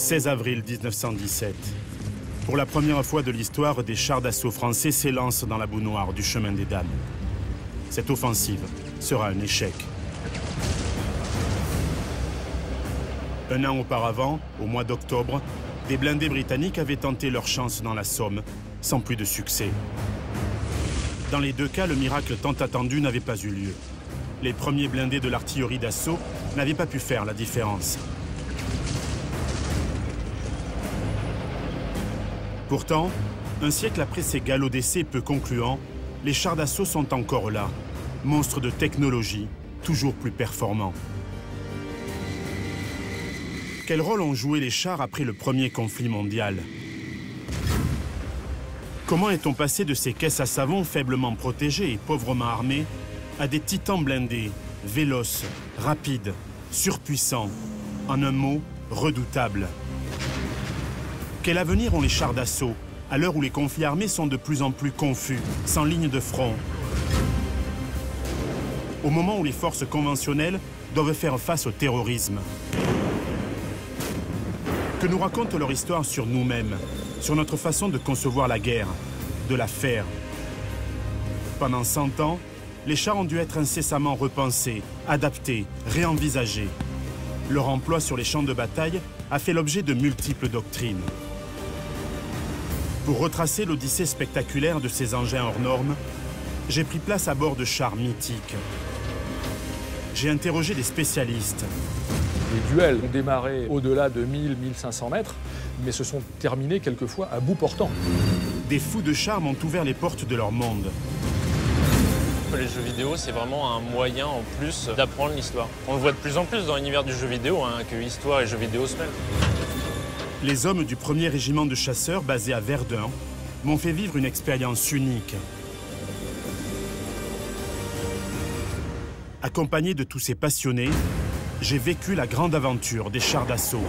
16 avril 1917. Pour la première fois de l'histoire, des chars d'assaut français s'élancent dans la boue noire du chemin des Dames. Cette offensive sera un échec. Un an auparavant, au mois d'octobre, des blindés britanniques avaient tenté leur chance dans la Somme, sans plus de succès. Dans les deux cas, le miracle tant attendu n'avait pas eu lieu. Les premiers blindés de l'artillerie d'assaut n'avaient pas pu faire la différence. Pourtant, un siècle après ces galops d'essai peu concluants, les chars d'assaut sont encore là, monstres de technologie, toujours plus performants. Quel rôle ont joué les chars après le premier conflit mondial? Comment est-on passé de ces caisses à savon faiblement protégées et pauvrement armées à des titans blindés, véloces, rapides, surpuissants, en un mot, redoutables? Quel avenir ont les chars d'assaut à l'heure où les conflits armés sont de plus en plus confus, sans ligne de front? Au moment où les forces conventionnelles doivent faire face au terrorisme. Que nous raconte leur histoire sur nous-mêmes, sur notre façon de concevoir la guerre, de la faire? Pendant 100 ans, les chars ont dû être incessamment repensés, adaptés, réenvisagés. Leur emploi sur les champs de bataille a fait l'objet de multiples doctrines. Pour retracer l'odyssée spectaculaire de ces engins hors normes, j'ai pris place à bord de chars mythiques. J'ai interrogé des spécialistes. Les duels ont démarré au-delà de 1000-1500 mètres, mais se sont terminés quelquefois à bout portant. Des fous de chars m'ont ouvert les portes de leur monde. Les jeux vidéo, c'est vraiment un moyen en plus d'apprendre l'histoire. On le voit de plus en plus dans l'univers du jeu vidéo, que histoire et jeux vidéo se mêlent. Les hommes du 1er régiment de chasseurs, basé à Verdun, m'ont fait vivre une expérience unique. Accompagné de tous ces passionnés, j'ai vécu la grande aventure des chars d'assaut.